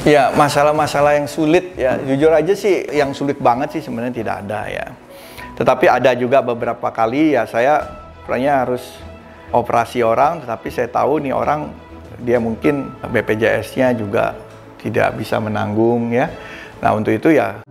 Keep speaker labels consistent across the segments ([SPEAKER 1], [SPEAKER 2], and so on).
[SPEAKER 1] Ya, masalah-masalah yang sulit ya, jujur aja sih yang sulit banget sih sebenarnya tidak ada ya. Tetapi ada juga beberapa kali ya saya pokoknya harus operasi orang, tetapi saya tahu nih orang dia mungkin BPJS-nya juga tidak bisa menanggung ya. Nah, untuk itu ya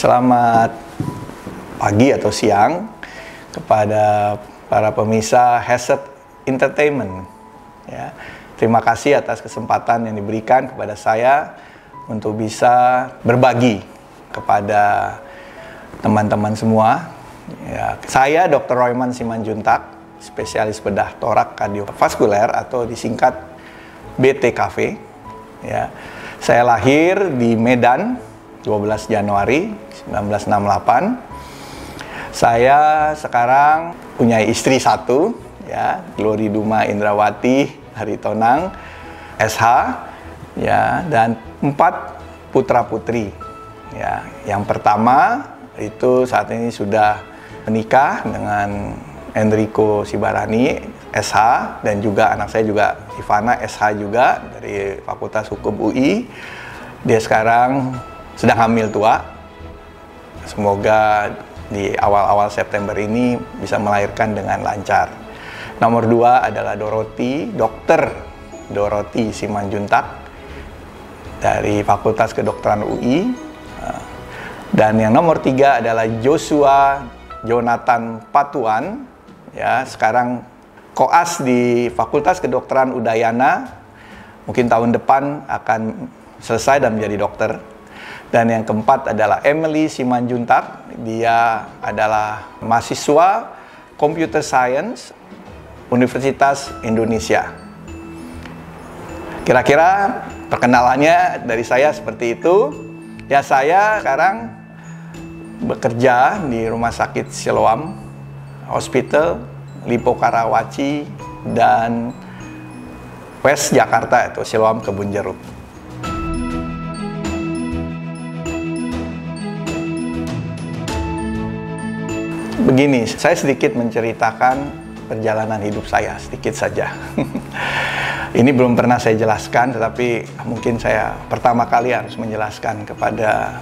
[SPEAKER 1] selamat pagi atau siang kepada para pemirsa Headset Entertainment. Ya, terima kasih atas kesempatan yang diberikan kepada saya untuk bisa berbagi kepada teman-teman semua. Ya, saya Dr. Royman Simanjuntak, spesialis bedah torak kardiovaskuler atau disingkat BTKV. Ya, saya lahir di Medan 12 Januari 1968. Saya sekarang punya istri satu, ya, Glory Duma Indrawati Haritonang, SH, ya, dan 4 putra putri. Ya, yang pertama itu saat ini sudah menikah dengan Enrico Sibarani, SH, dan juga anak saya juga Ivana, SH juga dari Fakultas Hukum UI. Dia sekarang sedang hamil tua. Semoga di awal-awal September ini bisa melahirkan dengan lancar. Nomor 2 adalah Dorothy, Dr. Dorothy Simanjuntak dari Fakultas Kedokteran UI. Dan yang nomor 3 adalah Joshua Jonathan Patuan, ya, sekarang koas di Fakultas Kedokteran Udayana. Mungkin tahun depan akan selesai dan menjadi dokter. Dan yang keempat adalah Emily Simanjuntak. Dia adalah mahasiswa Computer Science Universitas Indonesia. Kira-kira perkenalannya dari saya seperti itu. Ya, saya sekarang bekerja di Rumah Sakit Siloam Hospital, Lipo Karawaci, dan West Jakarta atau Siloam Kebunjeruk. Begini, saya sedikit menceritakan perjalanan hidup saya, sedikit saja. Ini belum pernah saya jelaskan, tetapi mungkin saya pertama kali harus menjelaskan kepada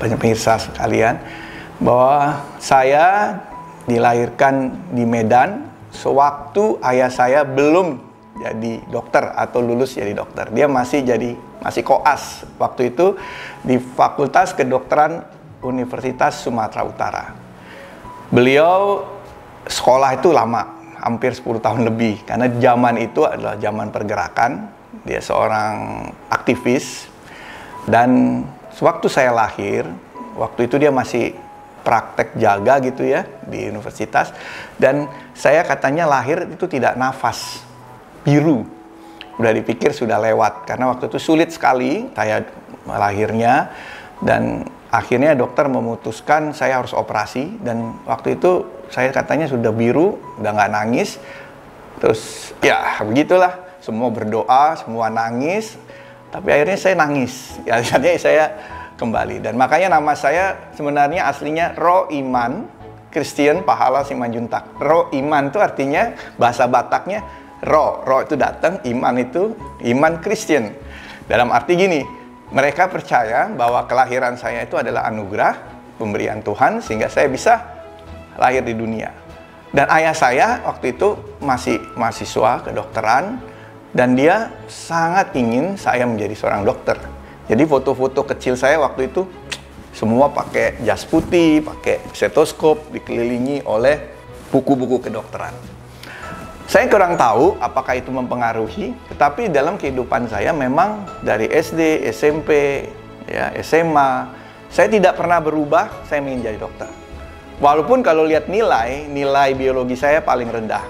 [SPEAKER 1] banyak pemirsa sekalian bahwa saya dilahirkan di Medan sewaktu ayah saya belum jadi dokter atau lulus jadi dokter. Dia masih koas waktu itu di Fakultas Kedokteran Universitas Sumatera Utara. Beliau sekolah itu lama, hampir 10 tahun lebih, karena zaman itu adalah zaman pergerakan. Dia seorang aktivis, dan sewaktu saya lahir, waktu itu dia masih praktek jaga gitu ya di universitas, dan saya katanya lahir itu tidak nafas, biru. Udah dipikir sudah lewat, karena waktu itu sulit sekali saya lahirnya, dan akhirnya dokter memutuskan saya harus operasi. Dan waktu itu saya katanya sudah biru, udah nggak nangis. Terus ya begitulah, semua berdoa, semua nangis, tapi akhirnya saya nangis. Ya, akhirnya saya kembali. Dan makanya nama saya sebenarnya aslinya Ro Iman Christian Pahala Simanjuntak. Ro Iman itu artinya bahasa Bataknya Ro itu datang, Iman itu iman Christian. Dalam arti gini, mereka percaya bahwa kelahiran saya itu adalah anugerah pemberian Tuhan sehingga saya bisa lahir di dunia. Dan ayah saya waktu itu masih mahasiswa kedokteran dan dia sangat ingin saya menjadi seorang dokter. Jadi foto-foto kecil saya waktu itu semua pakai jas putih, pakai stetoskop, dikelilingi oleh buku-buku kedokteran. Saya kurang tahu apakah itu mempengaruhi, tetapi dalam kehidupan saya memang dari SD, SMP, ya, SMA, saya tidak pernah berubah, saya ingin jadi dokter. Walaupun kalau lihat nilai biologi saya paling rendah.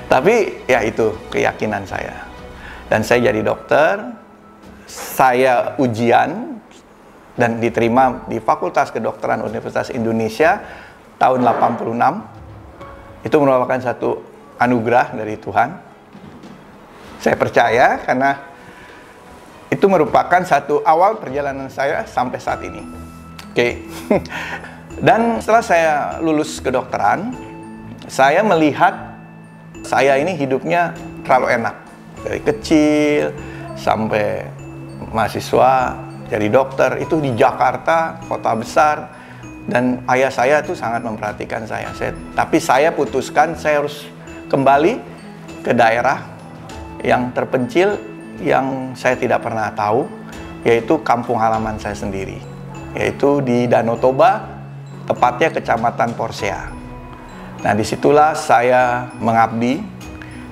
[SPEAKER 1] Tapi ya itu keyakinan saya. Dan saya jadi dokter, saya ujian, dan diterima di Fakultas Kedokteran Universitas Indonesia tahun 86. Itu merupakan satu anugerah dari Tuhan. Saya percaya karena itu merupakan satu awal perjalanan saya sampai saat ini. Oke. Dan setelah saya lulus kedokteran, saya melihat saya ini hidupnya terlalu enak. Dari kecil sampai mahasiswa jadi dokter itu di Jakarta, kota besar, dan ayah saya tuh sangat memperhatikan saya. Tapi saya putuskan saya harus kembali ke daerah yang terpencil yang saya tidak pernah tahu, yaitu kampung halaman saya sendiri, yaitu di Danau Toba, tepatnya Kecamatan Porsea. Nah, disitulah saya mengabdi.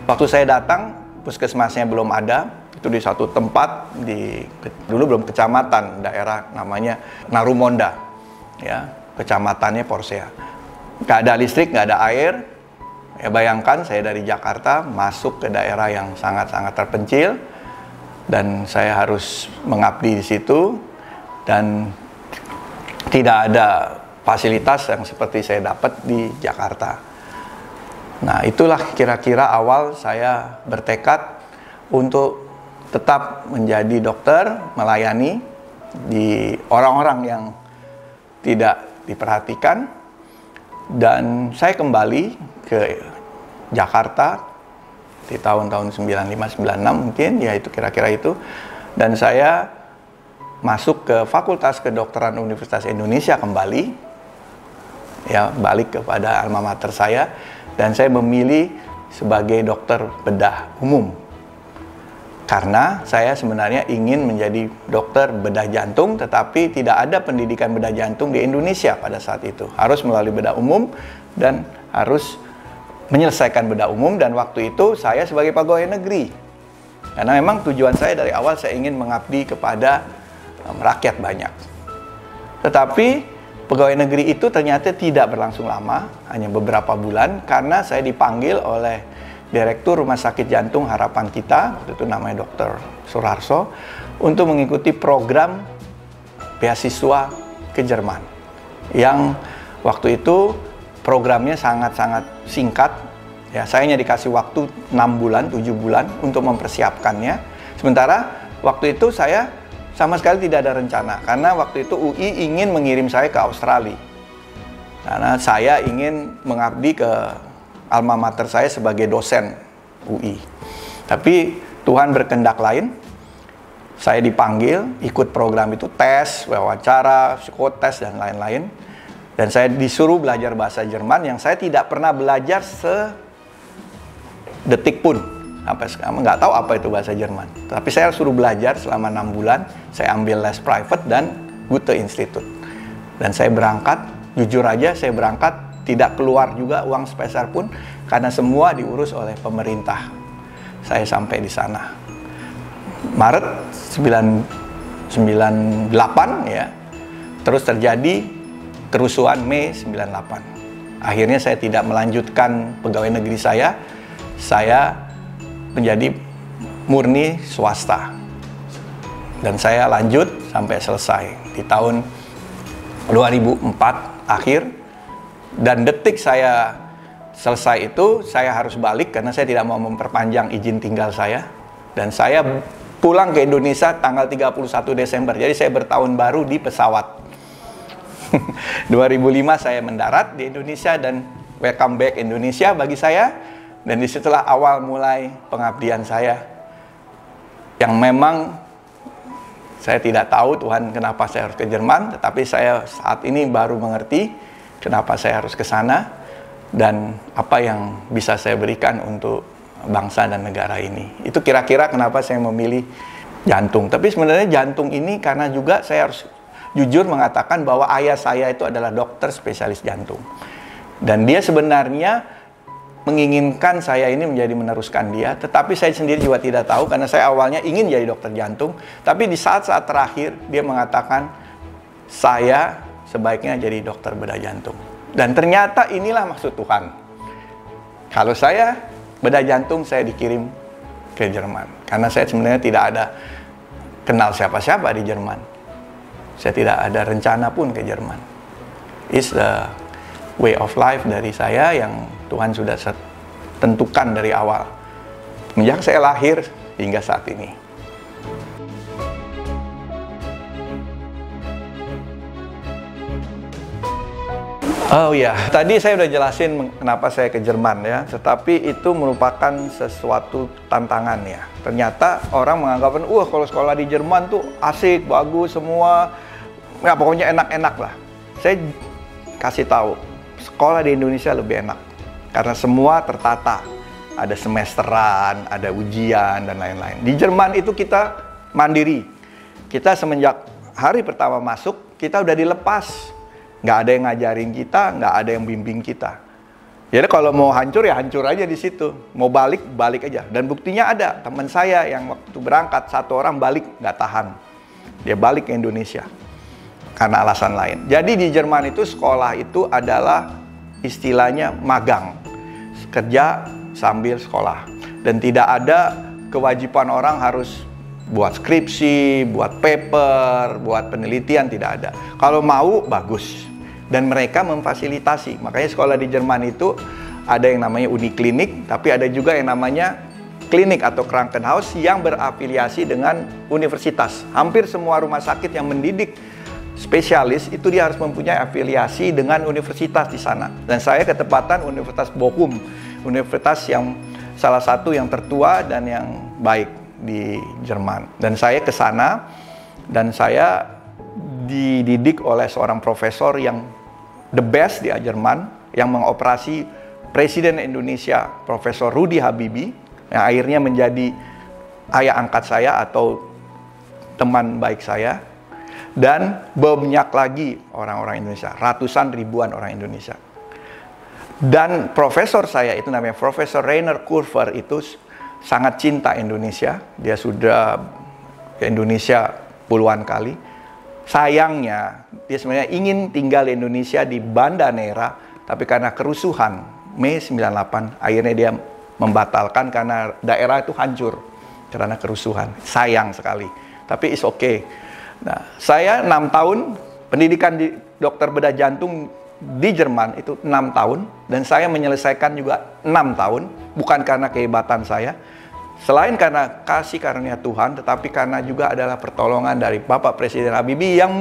[SPEAKER 1] Waktu saya datang, puskesmasnya belum ada. Itu di satu tempat dulu belum kecamatan, daerah namanya Narumonda, ya, kecamatannya Porsea. Nggak ada listrik, nggak ada air. Ya, bayangkan saya dari Jakarta masuk ke daerah yang sangat-sangat terpencil dan saya harus mengabdi di situ dan tidak ada fasilitas yang seperti saya dapat di Jakarta. Nah, itulah kira-kira awal saya bertekad untuk tetap menjadi dokter, melayani di orang-orang yang tidak diperhatikan. Dan saya kembali ke Jakarta di tahun-tahun 95-96 mungkin, ya itu kira-kira itu. Dan saya masuk ke Fakultas Kedokteran Universitas Indonesia kembali, ya, balik kepada alma mater saya. Dan saya memilih sebagai dokter bedah umum. Karena saya sebenarnya ingin menjadi dokter bedah jantung, tetapi tidak ada pendidikan bedah jantung di Indonesia pada saat itu. Harus melalui bedah umum dan harus menyelesaikan bedah umum, dan waktu itu saya sebagai pegawai negeri. Karena memang tujuan saya dari awal saya ingin mengabdi kepada rakyat banyak. Tetapi pegawai negeri itu ternyata tidak berlangsung lama, hanya beberapa bulan, karena saya dipanggil oleh Direktur Rumah Sakit Jantung Harapan Kita, waktu itu namanya Dr. Surarso, untuk mengikuti program beasiswa ke Jerman. Yang waktu itu programnya sangat-sangat singkat. Ya, saya hanya dikasih waktu 6 bulan, 7 bulan untuk mempersiapkannya. Sementara waktu itu saya sama sekali tidak ada rencana, karena waktu itu UI ingin mengirim saya ke Australia. Karena saya ingin mengabdi ke alma mater saya sebagai dosen UI. Tapi Tuhan berkehendak lain. Saya dipanggil ikut program itu, tes, wawancara, psikotes, dan lain-lain. Dan saya disuruh belajar bahasa Jerman yang saya tidak pernah belajar sedetik pun. Sampai sekarang nggak tahu apa itu bahasa Jerman. Tapi saya suruh belajar selama 6 bulan. Saya ambil les private dan Goethe Institute. Dan saya berangkat, jujur aja saya berangkat, tidak keluar juga uang sepeser pun, karena semua diurus oleh pemerintah. Saya sampai di sana Maret 98, ya. Terus terjadi kerusuhan Mei 98. Akhirnya saya tidak melanjutkan pegawai negeri saya menjadi murni swasta. Dan saya lanjut sampai selesai di tahun 2004 akhir. Dan detik saya selesai itu, saya harus balik karena saya tidak mau memperpanjang izin tinggal saya. Dan saya pulang ke Indonesia tanggal 31 Desember. Jadi saya bertahun baru di pesawat. 2005 saya mendarat di Indonesia dan welcome back Indonesia bagi saya. Dan disitulah awal mulai pengabdian saya. Yang memang saya tidak tahu Tuhan kenapa saya harus ke Jerman, tetapi saya saat ini baru mengerti kenapa saya harus ke sana dan apa yang bisa saya berikan untuk bangsa dan negara ini. Itu kira-kira kenapa saya memilih jantung. Tapi sebenarnya jantung ini karena juga saya harus jujur mengatakan bahwa ayah saya itu adalah dokter spesialis jantung. Dan dia sebenarnya menginginkan saya ini menjadi meneruskan dia, tetapi saya sendiri juga tidak tahu karena saya awalnya ingin jadi dokter jantung, tapi di saat-saat terakhir dia mengatakan saya sebaiknya jadi dokter bedah jantung. Dan ternyata inilah maksud Tuhan. Kalau saya bedah jantung, saya dikirim ke Jerman karena saya sebenarnya tidak ada kenal siapa-siapa di Jerman. Saya tidak ada rencana pun ke Jerman. It's the way of life dari saya yang Tuhan sudah tentukan dari awal. Sejak saya lahir hingga saat ini. Oh ya, tadi saya udah jelasin kenapa saya ke Jerman ya. Tetapi itu merupakan sesuatu tantangan ya. Ternyata orang menganggap, kalau sekolah di Jerman tuh asik, bagus semua. Ya pokoknya enak-enak lah. Saya kasih tahu, sekolah di Indonesia lebih enak. Karena semua tertata. Ada semesteran, ada ujian, dan lain-lain. Di Jerman itu kita mandiri. Kita semenjak hari pertama masuk, kita udah dilepas. Nggak ada yang ngajarin kita, nggak ada yang bimbing kita. Jadi kalau mau hancur, ya hancur aja di situ. Mau balik, balik aja. Dan buktinya ada. Teman saya yang waktu berangkat, satu orang balik, nggak tahan. Dia balik ke Indonesia. Karena alasan lain. Jadi di Jerman itu sekolah itu adalah istilahnya magang. Kerja sambil sekolah. Dan tidak ada kewajiban orang harus buat skripsi, buat paper, buat penelitian, tidak ada. Kalau mau, bagus. Dan mereka memfasilitasi. Makanya sekolah di Jerman itu ada yang namanya uniklinik, tapi ada juga yang namanya klinik atau Krankenhaus yang berafiliasi dengan universitas. Hampir semua rumah sakit yang mendidik spesialis itu dia harus mempunyai afiliasi dengan universitas di sana. Dan saya ketepatan Universitas Bochum, universitas yang salah satu yang tertua dan yang baik di Jerman. Dan saya ke sana dan saya dididik oleh seorang profesor yang the best di Jerman, yang mengoperasi Presiden Indonesia Profesor Rudi Habibie, yang akhirnya menjadi ayah angkat saya atau teman baik saya. Dan banyak lagi orang-orang Indonesia, ratusan ribuan orang Indonesia. Dan profesor saya itu namanya Profesor Rainer Kurfer itu sangat cinta Indonesia. Dia sudah ke Indonesia puluhan kali. Sayangnya dia sebenarnya ingin tinggal di Indonesia di Banda Neira, tapi karena kerusuhan Mei 98 akhirnya dia membatalkan karena daerah itu hancur karena kerusuhan. Sayang sekali. Tapi it's okay. Nah, saya 6 tahun pendidikan di dokter bedah jantung di Jerman itu 6 tahun dan saya menyelesaikan juga 6 tahun bukan karena kehebatan saya, selain karena kasih karunia Tuhan, tetapi karena juga adalah pertolongan dari Bapak Presiden Habibie yang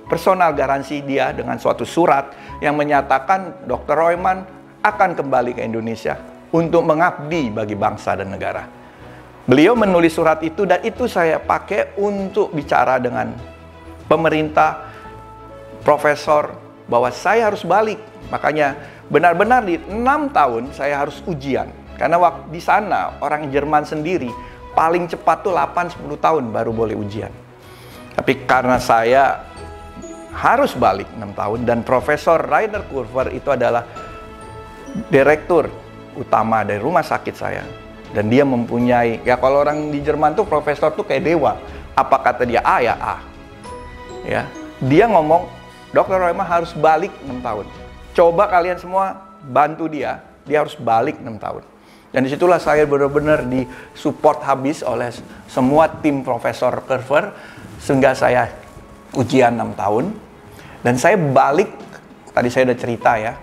[SPEAKER 1] personal garansi dia dengan suatu surat yang menyatakan Dr. Royman akan kembali ke Indonesia untuk mengabdi bagi bangsa dan negara. Beliau menulis surat itu dan itu saya pakai untuk bicara dengan pemerintah, profesor, bahwa saya harus balik. Makanya benar-benar di 6 tahun saya harus ujian. Karena waktu di sana orang Jerman sendiri paling cepat tuh 8-10 tahun baru boleh ujian. Tapi karena saya harus balik 6 tahun dan Profesor Rainer Kurfer itu adalah direktur utama dari rumah sakit saya. Dan dia mempunyai, ya kalau orang di Jerman tuh profesor tuh kayak dewa. Apa kata dia A ya A. Ya, dia ngomong, Dr. Royman harus balik 6 tahun. Coba kalian semua bantu dia harus balik 6 tahun. Dan disitulah saya benar-benar disupport habis oleh semua tim Profesor Kerver, sehingga saya ujian 6 tahun. Dan saya balik, tadi saya udah cerita ya,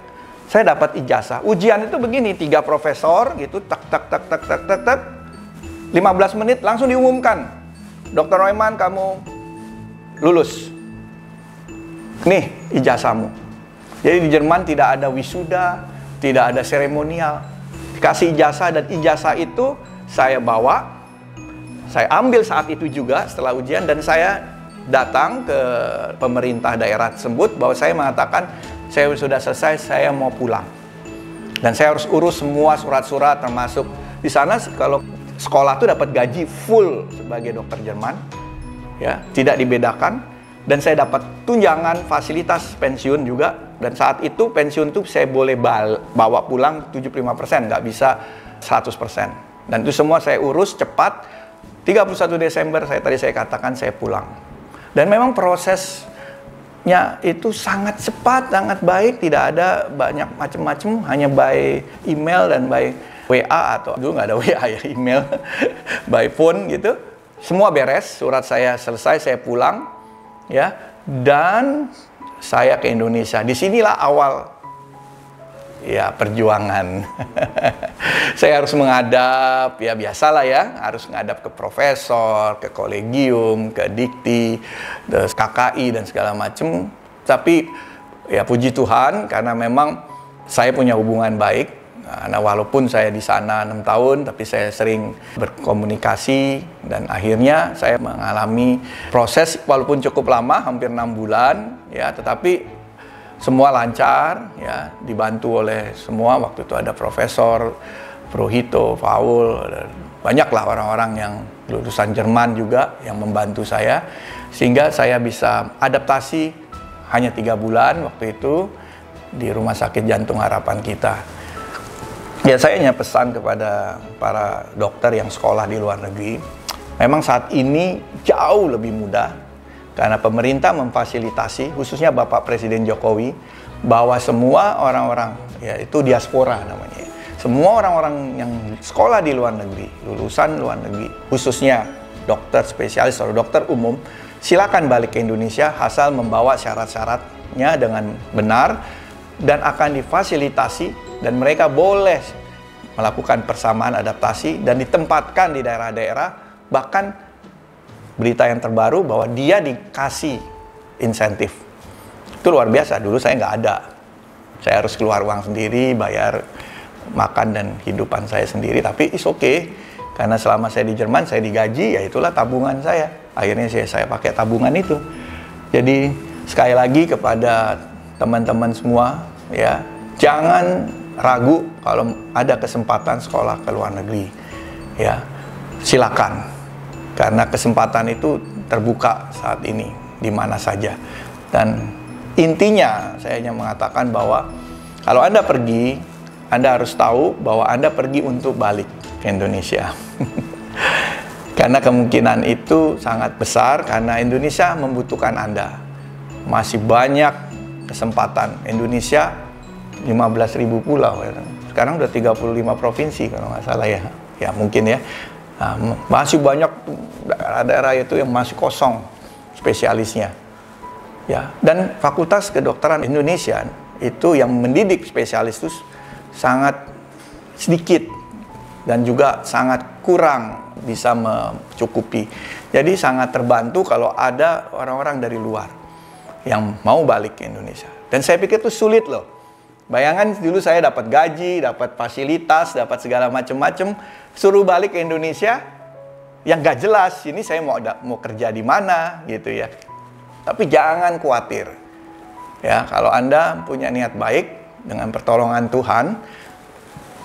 [SPEAKER 1] saya dapat ijazah. Ujian itu begini, 3 profesor gitu, tak, 15 menit langsung diumumkan. Dr. Neumann, kamu lulus. Nih ijazahmu. Jadi di Jerman tidak ada wisuda, tidak ada seremonial. Dikasih ijazah, dan ijazah itu saya bawa, saya ambil saat itu juga setelah ujian, dan saya datang ke pemerintah daerah tersebut bahwa saya mengatakan saya sudah selesai, saya mau pulang. Dan saya harus urus semua surat-surat, termasuk di sana kalau sekolah tuh dapat gaji full sebagai dokter Jerman, ya, tidak dibedakan. Dan saya dapat tunjangan fasilitas pensiun juga. Dan saat itu pensiun tuh saya boleh bawa pulang 75%, nggak bisa 100%. Dan itu semua saya urus cepat. 31 Desember tadi saya katakan saya pulang. Dan memang prosesnya itu sangat cepat, sangat baik, tidak ada banyak macam-macam, hanya by email dan by WA, atau dulu nggak ada WA ya, email, by phone gitu. Semua beres, surat saya selesai, saya pulang. Ya, dan saya ke Indonesia. Disinilah awal ya perjuangan. Saya harus menghadap, ya biasalah ya, harus menghadap ke profesor, ke kolegium, ke dikti, ke KKI dan segala macam. Tapi ya puji Tuhan, karena memang saya punya hubungan baik. Nah, walaupun saya di sana 6 tahun, tapi saya sering berkomunikasi, dan akhirnya saya mengalami proses walaupun cukup lama, hampir 6 bulan, ya, tetapi semua lancar, ya, dibantu oleh semua. Waktu itu ada Profesor Prohito, Paul, banyaklah orang-orang yang lulusan Jerman juga yang membantu saya, sehingga saya bisa adaptasi hanya 3 bulan waktu itu di Rumah Sakit Jantung Harapan Kita. Ya, saya hanya pesan kepada para dokter yang sekolah di luar negeri, memang saat ini jauh lebih mudah karena pemerintah memfasilitasi, khususnya Bapak Presiden Jokowi, bahwa semua orang-orang, yaitu diaspora namanya, semua orang-orang yang sekolah di luar negeri, lulusan luar negeri, khususnya dokter spesialis atau dokter umum, silakan balik ke Indonesia asal membawa syarat-syaratnya dengan benar, dan akan difasilitasi. Dan mereka boleh melakukan persamaan adaptasi dan ditempatkan di daerah-daerah. Bahkan berita yang terbaru bahwa dia dikasih insentif. Itu luar biasa. Dulu saya nggak ada. Saya harus keluar uang sendiri, bayar makan dan kehidupan saya sendiri. Tapi it's okay. Karena selama saya di Jerman, saya digaji, ya itulah tabungan saya. Akhirnya saya pakai tabungan itu. Jadi sekali lagi kepada teman-teman semua, ya, jangan ragu kalau ada kesempatan sekolah ke luar negeri, ya silakan, karena kesempatan itu terbuka saat ini di mana saja. Dan intinya saya hanya mengatakan bahwa kalau Anda pergi, Anda harus tahu bahwa Anda pergi untuk balik ke Indonesia. Karena kemungkinan itu sangat besar, karena Indonesia membutuhkan Anda. Masih banyak kesempatan. Indonesia 15.000 pulau, sekarang udah 35 provinsi kalau nggak salah ya, ya mungkin ya. Nah, masih banyak daerah-daerah itu yang masih kosong spesialisnya, ya. Dan Fakultas Kedokteran Indonesia itu yang mendidik spesialis itu sangat sedikit dan juga sangat kurang bisa mencukupi. Jadi sangat terbantu kalau ada orang-orang dari luar yang mau balik ke Indonesia. Dan saya pikir itu sulit loh. Bayangan dulu saya dapat gaji, dapat fasilitas, dapat segala macam-macam, suruh balik ke Indonesia yang gak jelas. Ini saya mau kerja di mana gitu ya. Tapi jangan khawatir. Ya, kalau Anda punya niat baik dengan pertolongan Tuhan,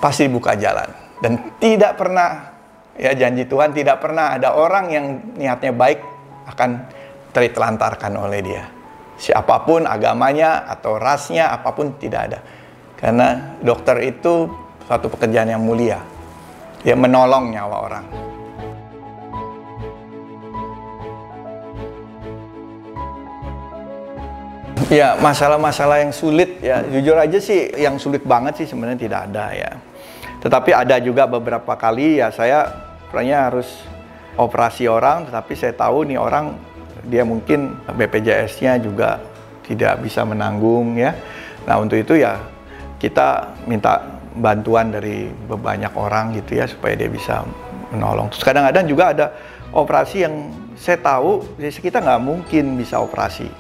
[SPEAKER 1] pasti buka jalan. Dan tidak pernah, ya janji Tuhan, tidak pernah ada orang yang niatnya baik akan tertelantarkan oleh Dia. Siapapun agamanya atau rasnya, apapun tidak ada. Karena dokter itu suatu pekerjaan yang mulia. Dia menolong nyawa orang. Ya, masalah-masalah yang sulit, ya jujur aja sih, yang sulit banget sih sebenarnya tidak ada ya. Tetapi ada juga beberapa kali ya saya pokoknya harus operasi orang, tetapi saya tahu nih orang dia mungkin BPJS-nya juga tidak bisa menanggung ya. Nah untuk itu ya kita minta bantuan dari banyak orang gitu ya supaya dia bisa menolong. Terus kadang-kadang juga ada operasi yang saya tahu kita nggak mungkin bisa operasi.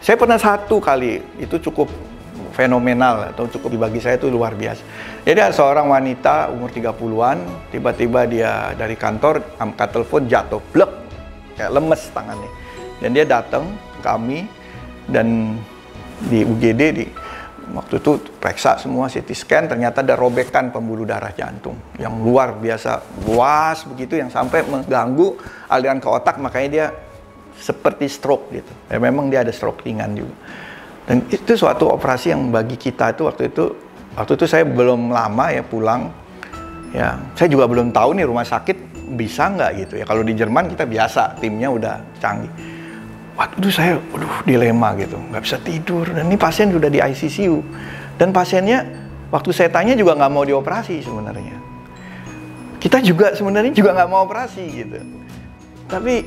[SPEAKER 1] Saya pernah satu kali, itu cukup fenomenal atau cukup bagi saya itu luar biasa. Jadi ada seorang wanita umur 30-an, tiba-tiba dia dari kantor angkat telepon jatuh, blek, kayak lemes tangannya. Dan dia datang ke kami dan di UGD waktu itu periksa semua CT scan, ternyata ada robekan pembuluh darah jantung yang luar biasa luas begitu yang sampai mengganggu aliran ke otak, makanya dia seperti stroke gitu. Ya memang dia ada stroke ringan juga. Dan itu suatu operasi yang bagi kita itu waktu itu saya belum lama ya pulang. Ya, saya juga belum tahu nih rumah sakit bisa nggak gitu ya. Kalau di Jerman kita biasa, timnya udah canggih. Waktu itu saya, dilema gitu, nggak bisa tidur. Dan ini pasien sudah di ICU. Dan pasiennya, waktu saya tanya juga nggak mau dioperasi sebenarnya. Kita juga sebenarnya juga nggak mau operasi gitu. Tapi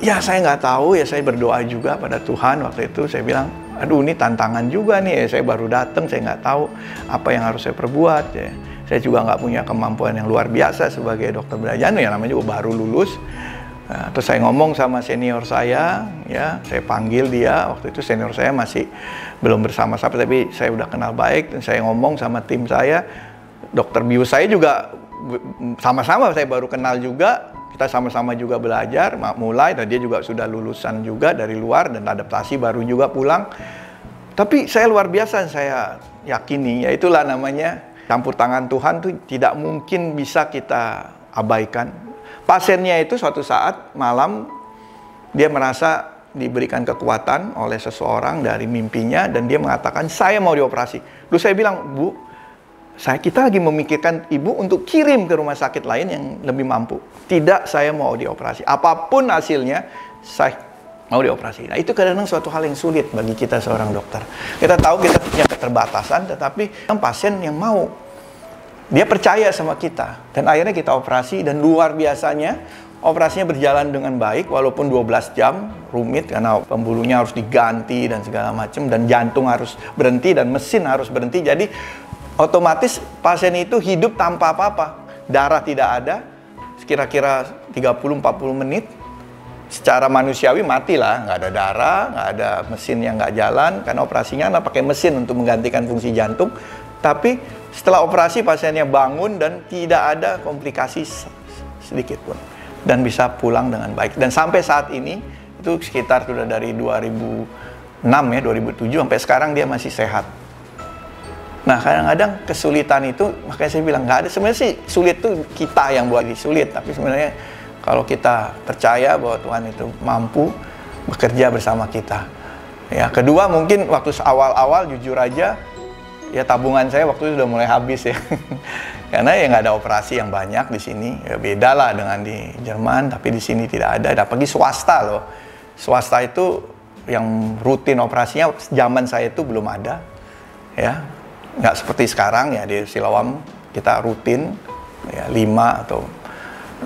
[SPEAKER 1] ya saya nggak tahu ya, saya berdoa juga pada Tuhan waktu itu. Saya bilang, aduh ini tantangan juga nih ya. Saya baru datang, saya nggak tahu apa yang harus saya perbuat ya. Saya juga nggak punya kemampuan yang luar biasa sebagai dokter bedah jantung, yang namanya juga baru lulus. Nah, terus saya ngomong sama senior saya, ya, saya panggil dia. Waktu itu senior saya masih belum bersama-sama, tapi saya udah kenal baik. Dan saya ngomong sama tim saya, dokter bius saya juga sama-sama saya baru kenal juga. Kita sama-sama juga belajar, mulai, dan dia juga sudah lulusan juga dari luar dan adaptasi baru juga pulang. Tapi saya luar biasa, saya yakini, ya itulah namanya campur tangan Tuhan tuh tidak mungkin bisa kita abaikan. Pasiennya itu suatu saat malam dia merasa diberikan kekuatan oleh seseorang dari mimpinya dan dia mengatakan saya mau dioperasi. Lalu saya bilang, Bu, kita lagi memikirkan ibu untuk kirim ke rumah sakit lain yang lebih mampu. Tidak, saya mau dioperasi. Apapun hasilnya, saya mau dioperasi. Nah itu kadang-kadang suatu hal yang sulit bagi kita seorang dokter. Kita tahu kita punya keterbatasan, tetapi pasien yang mau. Dia percaya sama kita. Dan akhirnya kita operasi dan luar biasanya operasinya berjalan dengan baik walaupun 12 jam, rumit karena pembuluhnya harus diganti dan segala macam, dan jantung harus berhenti dan mesin harus berhenti. Jadi otomatis pasien itu hidup tanpa apa-apa. Darah tidak ada, kira-kira 30-40 menit. Secara manusiawi matilah, nggak ada darah, nggak ada mesin yang nggak jalan, karena operasinya pakai mesin untuk menggantikan fungsi jantung. Tapi setelah operasi pasiennya bangun dan tidak ada komplikasi sedikit pun. Dan bisa pulang dengan baik. Dan sampai saat ini, itu sekitar sudah dari 2006 ya, 2007 sampai sekarang dia masih sehat. Nah kadang-kadang kesulitan itu, makanya saya bilang nggak ada. Sebenarnya sih sulit tuh kita yang buat sulit, tapi sebenarnya kalau kita percaya bahwa Tuhan itu mampu bekerja bersama kita. Ya, kedua mungkin waktu awal-awal jujur aja, ya tabungan saya waktu itu sudah mulai habis ya. Karena ya nggak ada operasi yang banyak di sini. Ya beda lah dengan di Jerman, tapi di sini tidak ada. Apalagi swasta loh. Swasta itu yang rutin operasinya zaman saya itu belum ada. Ya, nggak seperti sekarang ya di Siloam kita rutin ya 5 atau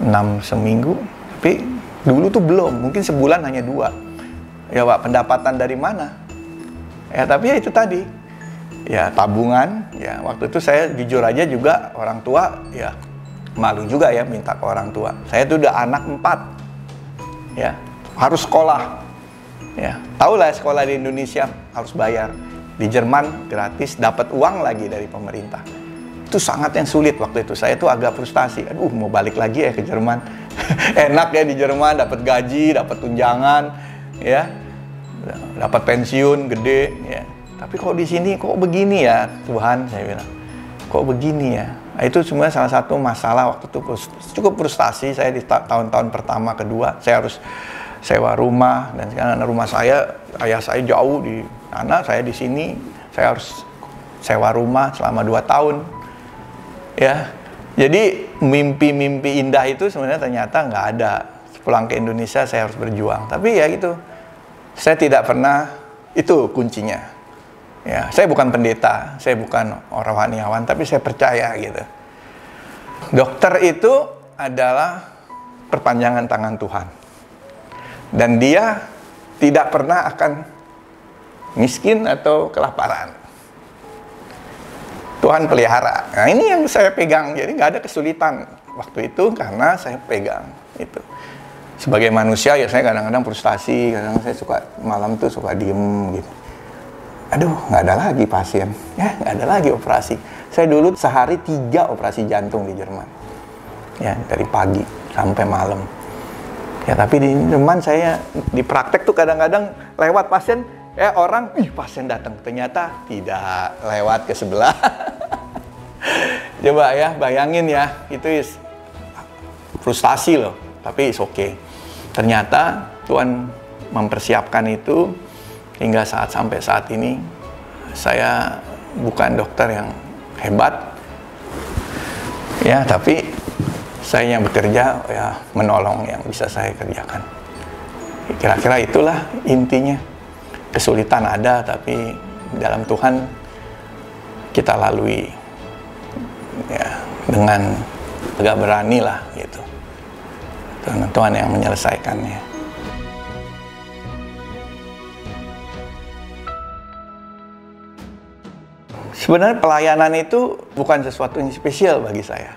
[SPEAKER 1] 6 seminggu. Tapi dulu tuh belum. Mungkin sebulan hanya 2. Ya Pak, pendapatan dari mana? Ya tapi ya itu tadi. Ya tabungan, ya waktu itu saya jujur aja juga orang tua ya malu juga ya minta ke orang tua. Saya tuh udah anak 4, ya harus sekolah, ya tahulah sekolah di Indonesia harus bayar, di Jerman gratis, dapat uang lagi dari pemerintah. Itu sangat yang sulit waktu itu. Saya tuh agak frustasi, aduh mau balik lagi ya ke Jerman. Enak ya di Jerman, dapat gaji, dapat tunjangan, ya dapat pensiun gede, ya. Tapi kok di sini kok begini ya Tuhan, saya bilang. Kok begini ya? Nah, itu sebenarnya salah satu masalah waktu itu cukup frustasi saya di tahun-tahun pertama, kedua. Saya harus sewa rumah dan sekarang rumah saya, ayah saya jauh di sana, saya di sini. Saya harus sewa rumah selama 2 tahun. Ya. Jadi mimpi-mimpi indah itu sebenarnya ternyata nggak ada. Pulang ke Indonesia saya harus berjuang. Tapi ya gitu. Saya tidak pernah, itu kuncinya. Ya, saya bukan pendeta, saya bukan orang rohaniawan, tapi saya percaya gitu. Dokter itu adalah perpanjangan tangan Tuhan. Dan dia tidak pernah akan miskin atau kelaparan. Tuhan pelihara. Nah, ini yang saya pegang. Jadi nggak ada kesulitan waktu itu karena saya pegang itu. Sebagai manusia ya saya kadang-kadang frustasi, kadang-kadang saya suka malam tuh suka diem gitu. Aduh, nggak ada lagi pasien, ya nggak ada lagi operasi. Saya dulu sehari 3 operasi jantung di Jerman, ya dari pagi sampai malam. Ya tapi di Jerman saya di praktek tuh kadang-kadang lewat pasien, ya orang, pasien datang, ternyata tidak, lewat ke sebelah. Coba ya, bayangin ya, itu frustasi loh, tapi it's okay. Ternyata Tuhan mempersiapkan itu. Hingga sampai saat ini, saya bukan dokter yang hebat, ya, tapi saya yang bekerja, ya, menolong yang bisa saya kerjakan. Kira-kira itulah intinya. Kesulitan ada, tapi dalam Tuhan kita lalui, ya, dengan agak berani lah, gitu. Tuhan yang menyelesaikannya. Sebenarnya pelayanan itu bukan sesuatu yang spesial bagi saya.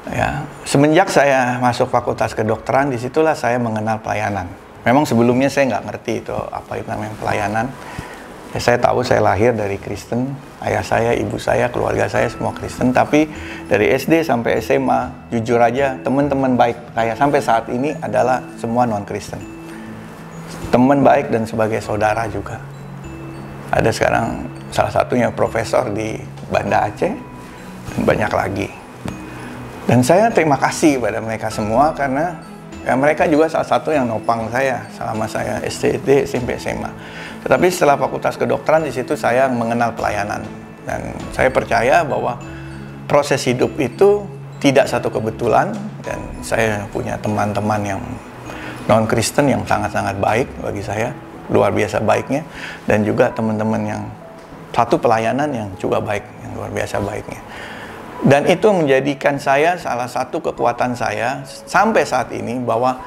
[SPEAKER 1] Ya, semenjak saya masuk fakultas kedokteran, disitulah saya mengenal pelayanan. Memang sebelumnya saya nggak ngerti itu apa itu namanya pelayanan. Ya, saya tahu saya lahir dari Kristen, ayah saya, ibu saya, keluarga saya semua Kristen. Tapi dari SD sampai SMA, jujur aja teman-teman baik saya sampai saat ini adalah semua non-Kristen. Teman baik dan sebagai saudara juga. Ada sekarang salah satunya profesor di Banda Aceh, dan banyak lagi. Dan saya terima kasih pada mereka semua karena ya, mereka juga salah satu yang nopang saya selama saya SD, SMP, SMA. Tetapi setelah fakultas kedokteran di situ saya mengenal pelayanan dan saya percaya bahwa proses hidup itu tidak satu kebetulan dan saya punya teman-teman yang non-Kristen yang sangat-sangat baik bagi saya, luar biasa baiknya, dan juga teman-teman yang satu pelayanan yang juga baik, yang luar biasa baiknya. Dan itu menjadikan saya salah satu kekuatan saya sampai saat ini bahwa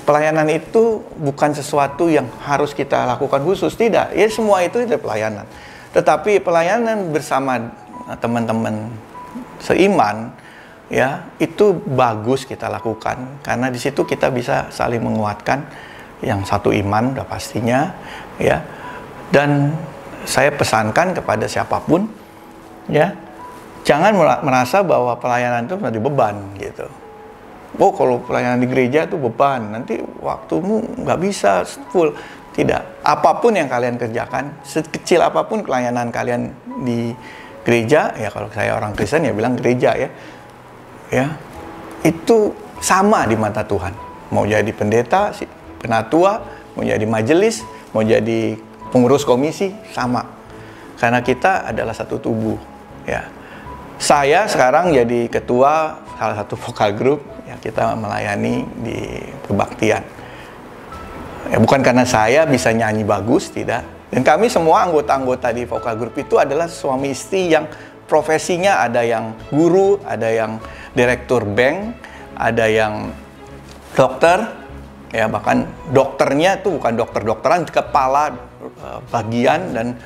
[SPEAKER 1] pelayanan itu bukan sesuatu yang harus kita lakukan khusus, tidak. Ya semua itu pelayanan. Tetapi pelayanan bersama teman-teman seiman, ya itu bagus kita lakukan karena di situ kita bisa saling menguatkan. Yang satu iman udah pastinya, ya. Dan saya pesankan kepada siapapun, ya, jangan merasa bahwa pelayanan itu menjadi beban gitu. Oh, kalau pelayanan di gereja itu beban, nanti waktumu nggak bisa full. Tidak, apapun yang kalian kerjakan, sekecil apapun pelayanan kalian di gereja, ya kalau saya orang Kristen ya bilang gereja ya, itu sama di mata Tuhan. Mau jadi pendeta, penatua, mau jadi majelis, mau jadi pengurus komisi, sama. Karena kita adalah satu tubuh, ya. Saya sekarang jadi ketua salah satu vokal group, ya kita melayani di kebaktian. Ya, bukan karena saya bisa nyanyi bagus, tidak. Dan kami semua anggota-anggota di vokal group itu adalah suami istri yang profesinya ada yang guru, ada yang direktur bank, ada yang dokter. Ya bahkan dokternya itu bukan dokter-dokteran, kepala bagian dan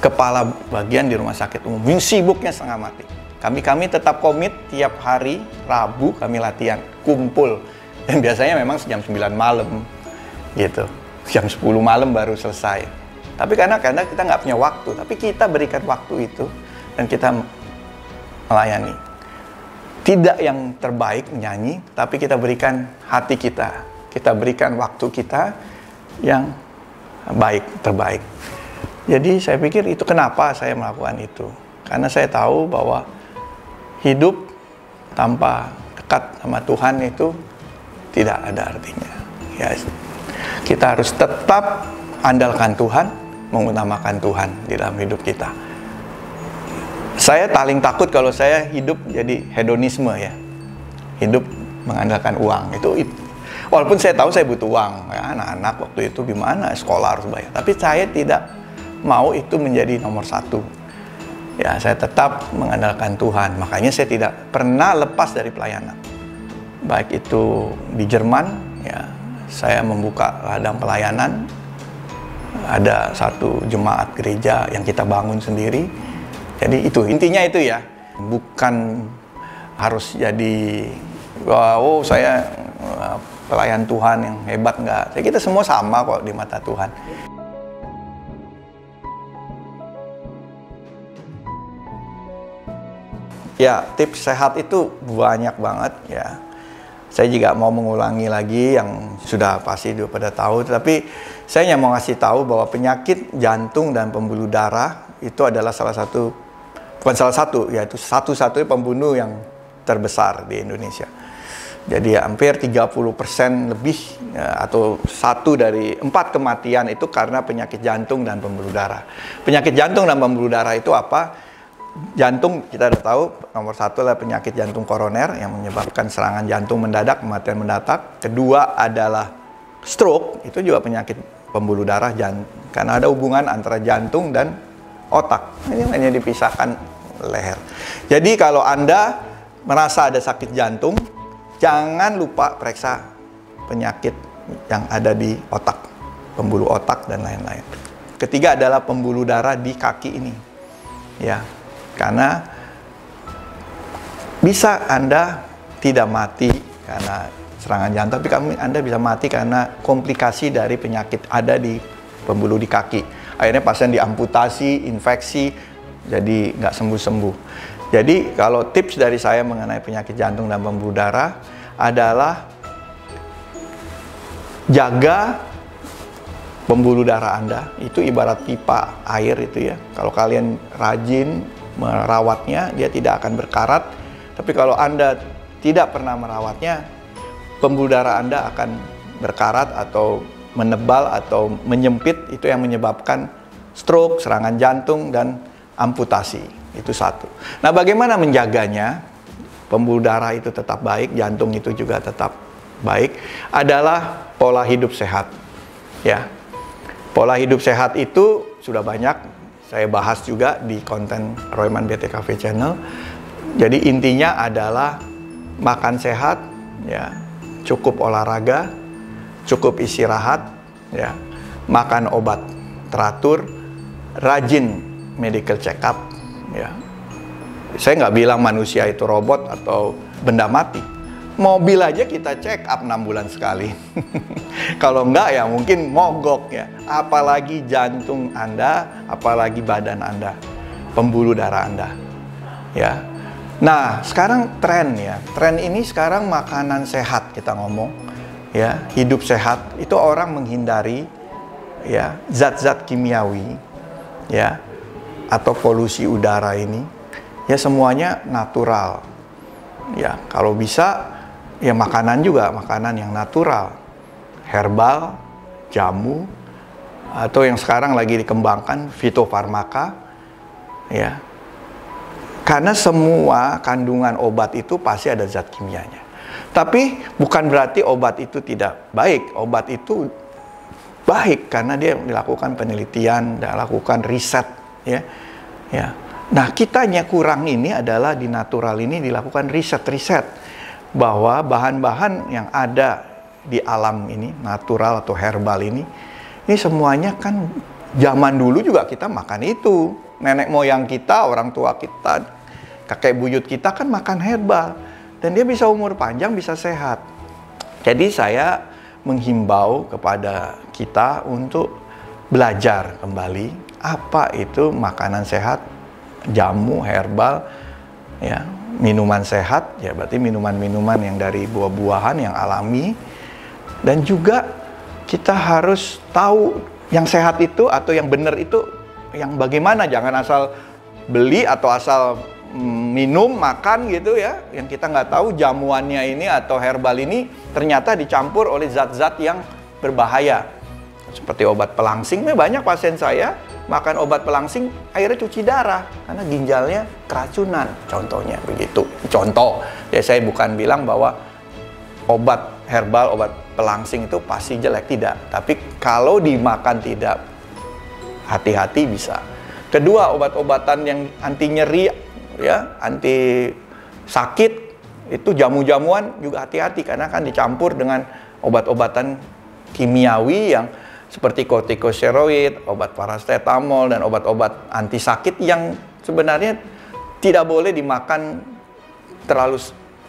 [SPEAKER 1] kepala bagian di rumah sakit umum. Yang sibuknya setengah mati. Kami tetap komit tiap hari Rabu kami latihan, kumpul. Dan biasanya memang jam 9 malam gitu. Jam 10 malam baru selesai. Tapi karena kita nggak punya waktu, tapi kita berikan waktu itu dan kita melayani. Tidak yang terbaik menyanyi, tapi kita berikan hati kita. Kita berikan waktu kita yang baik, terbaik. Jadi saya pikir itu kenapa saya melakukan itu. Karena saya tahu bahwa hidup tanpa dekat sama Tuhan itu tidak ada artinya. Ya, kita harus tetap andalkan Tuhan, mengutamakan Tuhan di dalam hidup kita. Saya paling takut kalau saya hidup jadi hedonisme ya. Hidup mengandalkan uang. Itu walaupun saya tahu saya butuh uang, ya, anak-anak waktu itu gimana sekolah harus bayar, tapi saya tidak mau itu menjadi nomor satu. Ya, saya tetap mengandalkan Tuhan. Makanya saya tidak pernah lepas dari pelayanan. Baik itu di Jerman, ya, saya membuka ladang pelayanan. Ada satu jemaat gereja yang kita bangun sendiri. Jadi itu, intinya itu ya. Bukan harus jadi, wow, saya pelayan Tuhan yang hebat, enggak. Kita semua sama kok di mata Tuhan. Ya, tips sehat itu banyak banget ya. Saya juga mau mengulangi lagi yang sudah pasti udah pada tahu, tapi saya hanya mau ngasih tahu bahwa penyakit jantung dan pembuluh darah itu adalah yaitu satu-satunya pembunuh yang terbesar di Indonesia. Jadi hampir 30% lebih ya, atau 1 dari 4 kematian itu karena penyakit jantung dan pembuluh darah. Penyakit jantung dan pembuluh darah itu apa? Jantung kita sudah tahu nomor 1 adalah penyakit jantung koroner yang menyebabkan serangan jantung mendadak, kematian mendadak. Kedua adalah stroke, itu juga penyakit pembuluh darah karena ada hubungan antara jantung dan otak. Ini hanya dipisahkan leher. Jadi kalau Anda merasa ada sakit jantung, jangan lupa periksa penyakit yang ada di otak, pembuluh otak dan lain-lain. Ketiga adalah pembuluh darah di kaki ini. Ya. Karena bisa Anda tidak mati karena serangan jantung, tapi Anda bisa mati karena komplikasi dari penyakit ada di pembuluh di kaki. Akhirnya pasien diamputasi, infeksi, jadi nggak sembuh-sembuh. Jadi kalau tips dari saya mengenai penyakit jantung dan pembuluh darah adalah jaga pembuluh darah Anda. Itu ibarat pipa air itu ya. Kalau kalian rajin merawatnya, dia tidak akan berkarat. Tapi kalau Anda tidak pernah merawatnya, pembuluh darah Anda akan berkarat atau menebal atau menyempit. Itu yang menyebabkan stroke, serangan jantung, dan amputasi. Itu satu. Nah, bagaimana menjaganya? Pembuluh darah itu tetap baik, jantung itu juga tetap baik, adalah pola hidup sehat. Ya, pola hidup sehat itu sudah banyak saya bahas juga di konten Royman BTKV Channel. Jadi intinya adalah makan sehat, ya, cukup olahraga, cukup istirahat, ya, makan obat teratur, rajin medical check up, ya. Saya nggak bilang manusia itu robot atau benda mati. Mobil aja kita check up 6 bulan sekali. Kalau enggak ya mungkin mogok ya. Apalagi jantung Anda, apalagi badan Anda, pembuluh darah Anda. Ya. Nah, sekarang tren ya. Tren ini sekarang makanan sehat kita ngomong. Ya, hidup sehat itu orang menghindari ya zat-zat kimiawi ya atau polusi udara ini. Ya semuanya natural. Ya, kalau bisa ya makanan juga, makanan yang natural, herbal, jamu, atau yang sekarang lagi dikembangkan fitofarmaka, ya. Karena semua kandungan obat itu pasti ada zat kimianya. Tapi bukan berarti obat itu tidak baik. Obat itu baik karena dia dilakukan penelitian, dilakukan riset, ya. Ya. Nah, kitanya kurang ini adalah di natural ini dilakukan riset-riset bahwa bahan-bahan yang ada di alam ini, natural atau herbal ini semuanya kan zaman dulu juga kita makan itu. Nenek moyang kita, orang tua kita, kakek buyut kita kan makan herbal. Dan dia bisa umur panjang, bisa sehat. Jadi saya menghimbau kepada kita untuk belajar kembali apa itu makanan sehat, jamu, herbal, ya. Minuman sehat, ya berarti minuman-minuman yang dari buah-buahan yang alami. Dan juga kita harus tahu yang sehat itu atau yang benar itu yang bagaimana. Jangan asal beli atau asal minum, makan gitu ya. Yang kita nggak tahu jamuannya ini atau herbal ini ternyata dicampur oleh zat-zat yang berbahaya. Seperti obat pelangsing, banyak pasien saya makan obat pelangsing, akhirnya cuci darah karena ginjalnya keracunan, contohnya begitu. Contoh, ya saya bukan bilang bahwa obat herbal, obat pelangsing itu pasti jelek, tidak. Tapi kalau dimakan tidak hati-hati bisa. Kedua, obat-obatan yang anti nyeri, ya, anti sakit, itu jamu-jamuan juga hati-hati karena kan dicampur dengan obat-obatan kimiawi yang seperti kortikosteroid, obat paracetamol, dan obat-obat anti sakit yang sebenarnya tidak boleh dimakan terlalu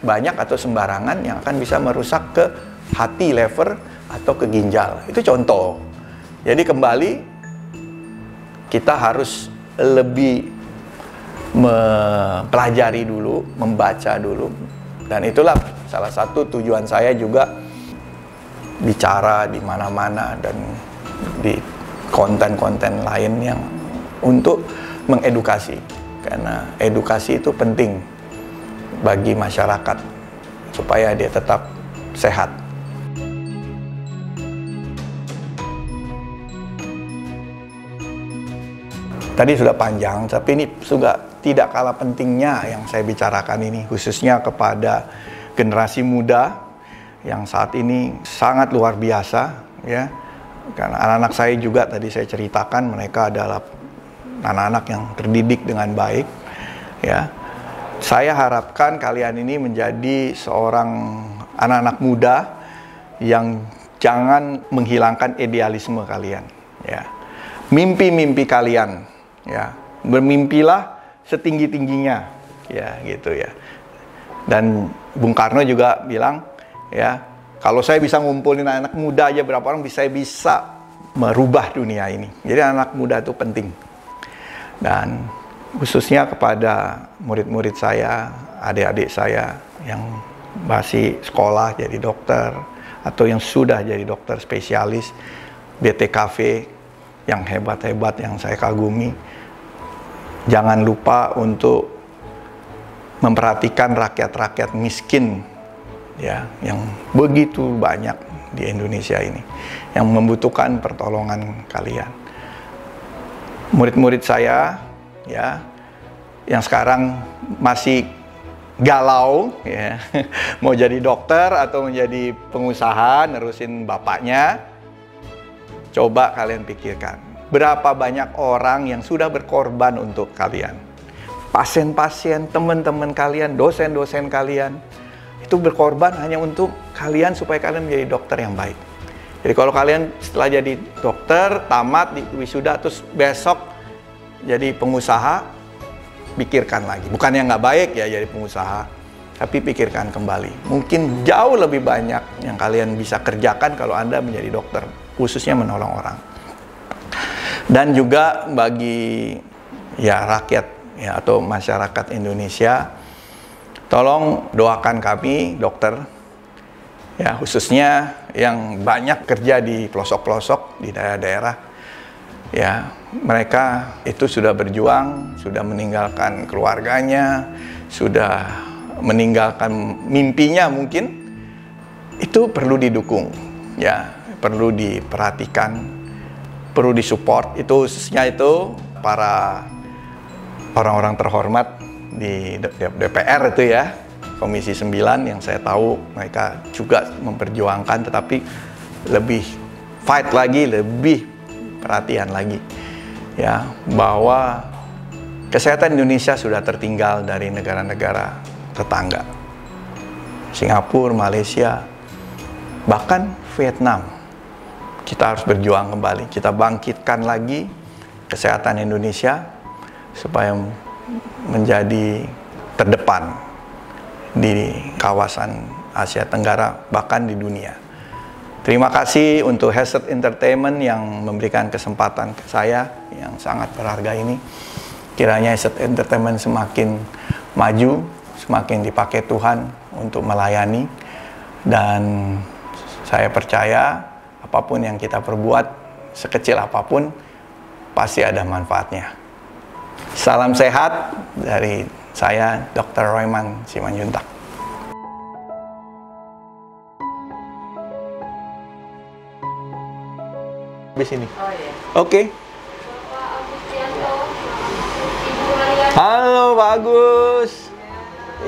[SPEAKER 1] banyak atau sembarangan yang akan bisa merusak ke hati, liver, atau ke ginjal. Itu contoh. Jadi kembali kita harus lebih mempelajari dulu, membaca dulu. Dan itulah salah satu tujuan saya juga bicara di mana-mana dan di konten-konten lain yang untuk mengedukasi. Karena edukasi itu penting bagi masyarakat supaya dia tetap sehat. Tadi sudah panjang, tapi ini juga tidak kalah pentingnya yang saya bicarakan ini, khususnya kepada generasi muda yang saat ini sangat luar biasa, ya. Karena anak-anak saya juga tadi saya ceritakan, mereka adalah anak-anak yang terdidik dengan baik, ya. Saya harapkan kalian ini menjadi seorang anak-anak muda yang jangan menghilangkan idealisme kalian, ya. Mimpi-mimpi kalian, ya, bermimpilah setinggi-tingginya, ya, gitu ya. Dan Bung Karno juga bilang, ya, kalau saya bisa ngumpulin anak muda aja berapa orang, saya bisa merubah dunia ini. Jadi anak muda itu penting. Dan khususnya kepada murid-murid saya, adik-adik saya yang masih sekolah jadi dokter atau yang sudah jadi dokter spesialis, BTKV yang hebat-hebat yang saya kagumi. Jangan lupa untuk memperhatikan rakyat-rakyat miskin, ya, yang begitu banyak di Indonesia ini yang membutuhkan pertolongan kalian. Murid-murid saya, ya, yang sekarang masih galau, ya, mau jadi dokter atau menjadi pengusaha nerusin bapaknya, coba kalian pikirkan berapa banyak orang yang sudah berkorban untuk kalian. Pasien-pasien, teman-teman kalian, dosen-dosen kalian, itu berkorban hanya untuk kalian supaya kalian menjadi dokter yang baik. Jadi kalau kalian setelah jadi dokter, tamat, di wisuda, terus besok jadi pengusaha, pikirkan lagi. Bukan yang nggak baik ya jadi pengusaha, tapi pikirkan kembali. Mungkin jauh lebih banyak yang kalian bisa kerjakan kalau Anda menjadi dokter, khususnya menolong orang. Dan juga bagi ya rakyat, ya, atau masyarakat Indonesia, tolong doakan kami dokter, ya, khususnya yang banyak kerja di pelosok-pelosok di daerah-daerah, ya, mereka itu sudah berjuang, sudah meninggalkan keluarganya, sudah meninggalkan mimpinya mungkin, itu perlu didukung, ya, perlu diperhatikan, perlu disupport. Itu khususnya itu para orang-orang terhormat di DPR itu, ya, Komisi 9 yang saya tahu mereka juga memperjuangkan, tetapi lebih fight lagi, lebih perhatian lagi, ya, bahwa kesehatan Indonesia sudah tertinggal dari negara-negara tetangga, Singapura, Malaysia, bahkan Vietnam. Kita harus berjuang kembali, kita bangkitkan lagi kesehatan Indonesia supaya menjadi terdepan di kawasan Asia Tenggara, bahkan di dunia. Terima kasih untuk Headset Entertainment yang memberikan kesempatan ke saya yang sangat berharga ini. Kiranya Headset Entertainment semakin maju, semakin dipakai Tuhan untuk melayani. Dan saya percaya apapun yang kita perbuat, sekecil apapun, pasti ada manfaatnya. Salam sehat dari saya, Dr. Royman Simanjuntak. Di sini.
[SPEAKER 2] Oh, iya.
[SPEAKER 1] Oke. Halo Pak Agus.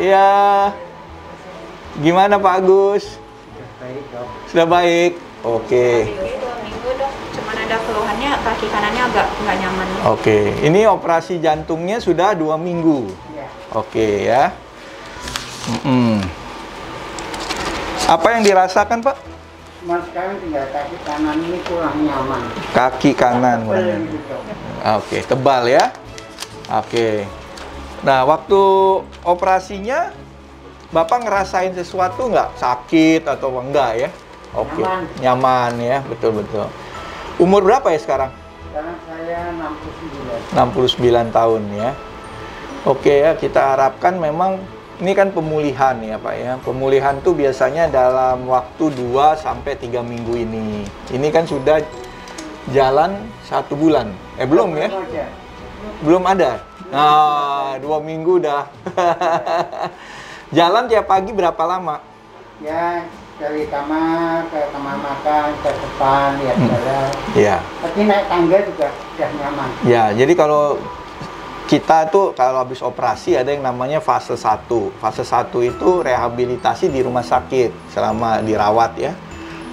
[SPEAKER 1] Iya. Gimana Pak Agus?
[SPEAKER 2] Baik, dok.
[SPEAKER 1] Sudah baik. Oke.
[SPEAKER 2] Minggu, 2 minggu, dok. Cuman ada sudah keluhannya kaki kanannya agak nggak nyaman.
[SPEAKER 1] Oke, ini operasi jantungnya sudah 2 minggu.
[SPEAKER 3] Iya.
[SPEAKER 1] Oke ya. Apa yang dirasakan Pak?
[SPEAKER 3] Cuma sekarang tinggal kaki kanan ini kurang nyaman.
[SPEAKER 1] Kaki kanan kurang
[SPEAKER 3] Tebel
[SPEAKER 1] nyaman.
[SPEAKER 3] gitu.
[SPEAKER 1] Oke, tebal ya. Oke. Nah, waktu operasinya Bapak ngerasain sesuatu nggak? Sakit atau enggak ya? Oke, nyaman ya, betul-betul. Umur berapa ya sekarang?
[SPEAKER 3] Sekarang saya 69.
[SPEAKER 1] 69 tahun ya. Oke ya, kita harapkan memang ini kan pemulihan ya Pak ya. Pemulihan tuh biasanya dalam waktu 2 sampai 3 minggu ini. Ini kan sudah jalan 1 bulan. Belum ya? Belum ada. Nah, 2 minggu udah. Jalan tiap pagi berapa lama?
[SPEAKER 3] Ya, dari kamar ke kamar makan, ke depan, lihat jalan.
[SPEAKER 1] Iya.
[SPEAKER 3] Tapi naik tangga juga sudah nyaman.
[SPEAKER 1] Ya, jadi kalau kita tuh kalau habis operasi ada yang namanya fase 1. Fase 1 itu rehabilitasi di rumah sakit selama dirawat ya.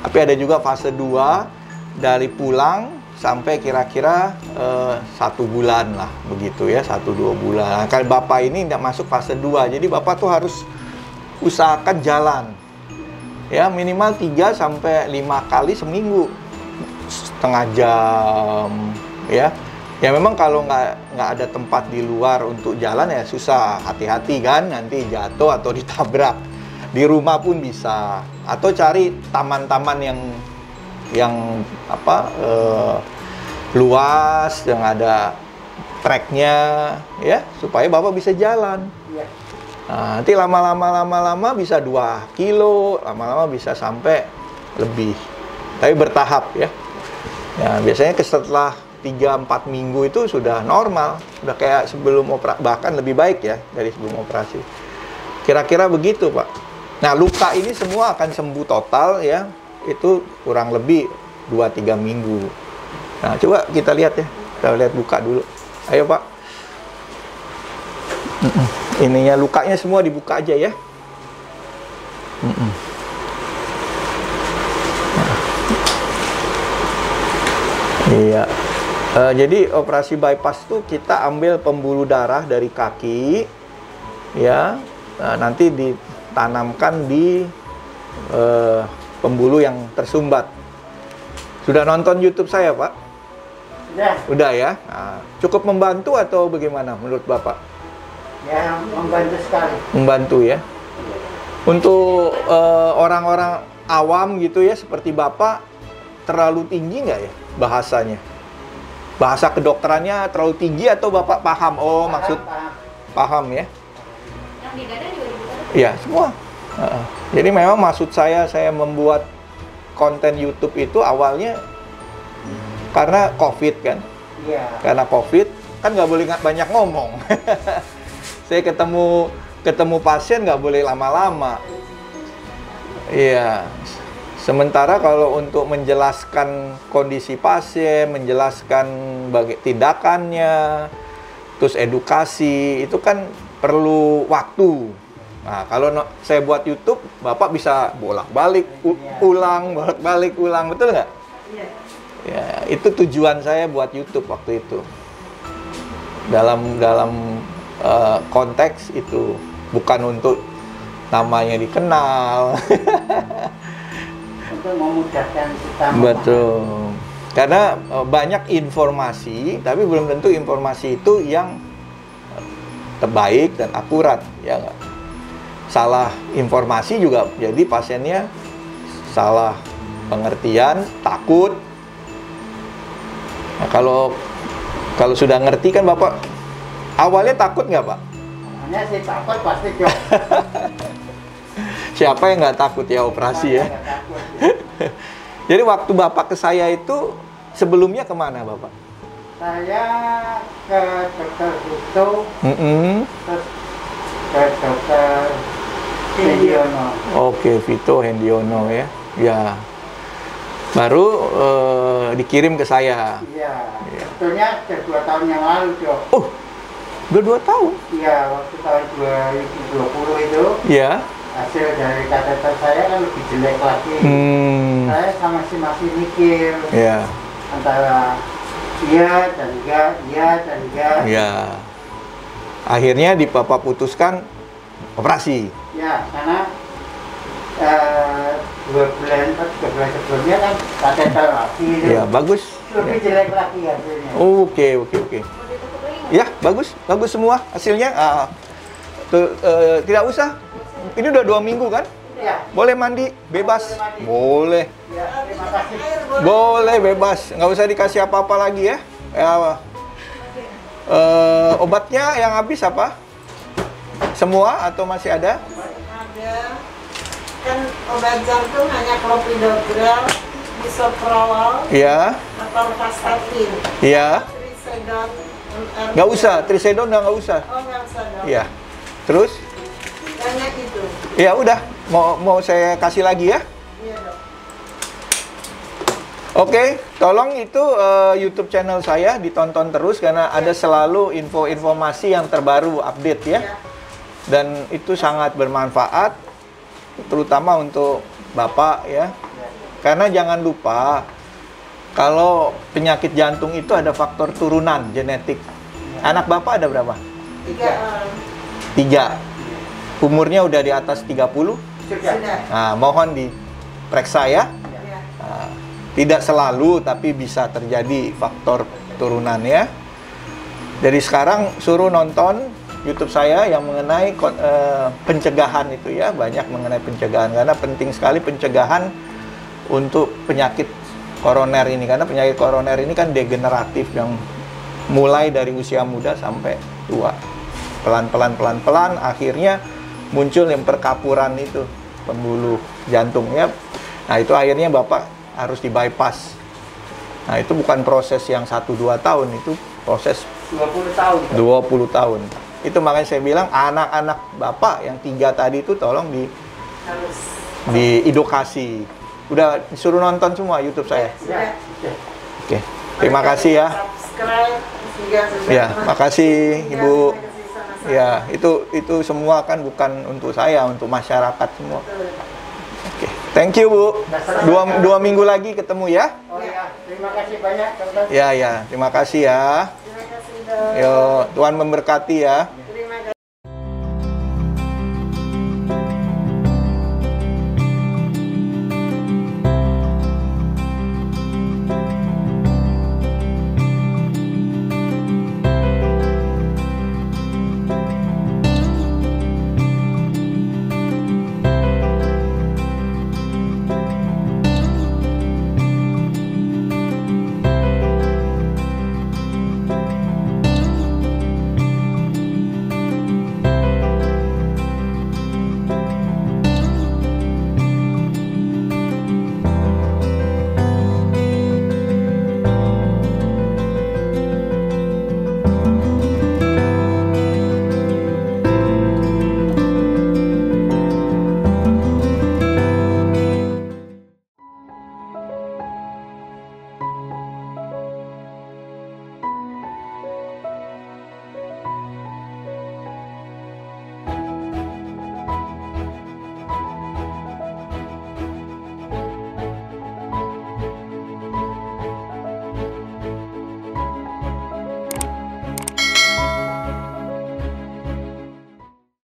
[SPEAKER 1] Tapi ada juga fase 2 dari pulang sampai kira-kira 1 bulan lah begitu ya, 1-2 bulan. Nah, kalau Bapak ini tidak masuk fase 2, jadi Bapak tuh harus usahakan jalan ya minimal 3 sampai 5 kali seminggu, setengah jam ya. Ya memang kalau nggak ada tempat di luar untuk jalan ya susah, hati-hati kan nanti jatuh atau ditabrak. Di rumah pun bisa, atau cari taman-taman yang luas, yang ada treknya ya, supaya Bapak bisa jalan.
[SPEAKER 3] Iya.
[SPEAKER 1] Nah, nanti lama-lama bisa 2 kilo, lama-lama bisa sampai lebih. Tapi bertahap ya. Ya biasanya setelah 3-4 minggu itu sudah normal, sudah kayak sebelum operasi, bahkan lebih baik ya dari sebelum operasi. Kira-kira begitu Pak. Nah, luka ini semua akan sembuh total ya, itu kurang lebih 2-3 minggu. Nah, coba kita lihat ya, kita lihat buka dulu. Ayo Pak. Ininya lukanya semua dibuka aja ya. Iya. Jadi operasi bypass itu kita ambil pembuluh darah dari kaki, ya, nanti ditanamkan di pembuluh yang tersumbat. Sudah nonton YouTube saya Pak? Udah ya. Nah, cukup membantu atau bagaimana menurut Bapak?
[SPEAKER 3] Ya, membantu sekali.
[SPEAKER 1] Membantu ya. Untuk orang-orang awam gitu ya, seperti Bapak, terlalu tinggi nggak ya bahasanya? Bahasa kedokterannya terlalu tinggi atau Bapak paham? Oh, maksud paham ya?
[SPEAKER 2] Yang di dada juga dibuka?
[SPEAKER 1] Iya, semua. Jadi memang maksud saya membuat konten YouTube itu awalnya karena COVID kan?
[SPEAKER 3] Iya.
[SPEAKER 1] Karena COVID kan nggak boleh banyak ngomong. Saya ketemu pasien nggak boleh lama-lama. Iya. Sementara kalau untuk menjelaskan kondisi pasien, menjelaskan tindakannya, terus edukasi, itu kan perlu waktu. Nah, kalau saya buat YouTube, Bapak bisa bolak-balik, ulang, bolak-balik, ulang, betul nggak?
[SPEAKER 3] Iya.
[SPEAKER 1] Ya, itu tujuan saya buat YouTube waktu itu. Dalam konteks itu, bukan untuk namanya dikenal.
[SPEAKER 3] Untuk memudahkan kita.
[SPEAKER 1] Betul. Karena banyak informasi, tapi belum tentu informasi itu yang terbaik dan akurat, ya nggak? Salah informasi juga jadi pasiennya salah pengertian, takut. Nah, kalau sudah ngerti kan Bapak, awalnya takut nggak Pak?
[SPEAKER 3] Hanya sih takut pasti dong.
[SPEAKER 1] Siapa yang nggak takut ya operasi ya? Jadi waktu Bapak ke saya itu sebelumnya kemana Bapak?
[SPEAKER 3] Saya ke dokter Vito, terus ke dokter Hendiono.
[SPEAKER 1] Oke, Vito Hendiono ya. Ya. Baru dikirim ke saya.
[SPEAKER 3] Iya. Sebetulnya sudah 2 tahun yang lalu dok.
[SPEAKER 1] Oh, udah 2 tahun?
[SPEAKER 3] Iya, waktu tahun 2020 itu.
[SPEAKER 1] Iya.
[SPEAKER 3] Hasil dari kateter saya kan lebih jelek lagi. Saya masih mikir.
[SPEAKER 1] Iya.
[SPEAKER 3] antara iya dan enggak, iya dan enggak.
[SPEAKER 1] Ya. Akhirnya Bapak putuskan operasi.
[SPEAKER 3] Ya, karena 3 bulan sebelumnya kan kateter lagi itu.
[SPEAKER 1] Ya, bagus.
[SPEAKER 3] Lebih jelek lagi hasilnya.
[SPEAKER 1] Oke. Ya, bagus semua hasilnya. Tidak usah. Ini udah 2 minggu kan?
[SPEAKER 3] Ya.
[SPEAKER 1] Boleh mandi, bebas. Boleh.
[SPEAKER 3] Ya, terima kasih.
[SPEAKER 1] Boleh bebas. Nggak usah dikasih apa-apa lagi ya. Obatnya yang habis apa? Semua atau masih ada?
[SPEAKER 4] Ada. Kan obat jantung hanya clopidogrel, bisoprolol,
[SPEAKER 1] Iya.
[SPEAKER 4] atau vastatin.
[SPEAKER 1] Iya.
[SPEAKER 4] Trisedon, MR.
[SPEAKER 1] Nggak usah, Trisedon udah nggak usah.
[SPEAKER 4] Oh, nggak usah dong.
[SPEAKER 1] Iya. Terus?
[SPEAKER 4] Hanya itu.
[SPEAKER 1] Ya udah, mau saya kasih lagi ya.
[SPEAKER 4] Iya dok.
[SPEAKER 1] Oke, tolong itu YouTube channel saya ditonton terus karena ada selalu informasi yang terbaru, update ya.
[SPEAKER 4] Iya.
[SPEAKER 1] Dan itu sangat bermanfaat, terutama untuk Bapak ya. Karena jangan lupa, kalau penyakit jantung itu ada faktor turunan genetik. Anak Bapak ada berapa? 3. Umurnya udah di atas 30.
[SPEAKER 3] Sudah.
[SPEAKER 1] Nah, mohon diperiksa ya.
[SPEAKER 4] Iya.
[SPEAKER 1] Nah, tidak selalu, tapi bisa terjadi faktor turunan ya. Dari sekarang suruh nonton YouTube saya yang mengenai pencegahan itu ya, banyak mengenai pencegahan karena penting sekali pencegahan untuk penyakit koroner ini karena penyakit koroner ini kan degeneratif yang mulai dari usia muda sampai tua. Pelan-pelan akhirnya muncul yang perkapuran itu pembuluh jantung ya. Nah, itu akhirnya Bapak harus di bypass. Nah, itu bukan proses yang 1-2 tahun, itu proses
[SPEAKER 3] 20 tahun.
[SPEAKER 1] 20 tahun. Itu makanya saya bilang anak-anak Bapak yang 3 tadi itu tolong
[SPEAKER 4] Harus.
[SPEAKER 1] diedukasi. Udah disuruh nonton semua YouTube saya.
[SPEAKER 4] Sudah.
[SPEAKER 1] Oke. Terima kasih ya.
[SPEAKER 4] Subscribe juga sudah.
[SPEAKER 1] Ya, makasih Ibu.
[SPEAKER 4] Terima kasih sama-sama.
[SPEAKER 1] Ya, itu semua kan bukan untuk saya, untuk masyarakat semua.
[SPEAKER 4] Betul.
[SPEAKER 1] Oke. Thank you, Bu. 2 minggu lagi ketemu ya.
[SPEAKER 3] Oh ya, terima kasih banyak dokter.
[SPEAKER 1] Ya, terima kasih ya.
[SPEAKER 4] Terima kasih dok.
[SPEAKER 1] Yo, Tuhan memberkati ya.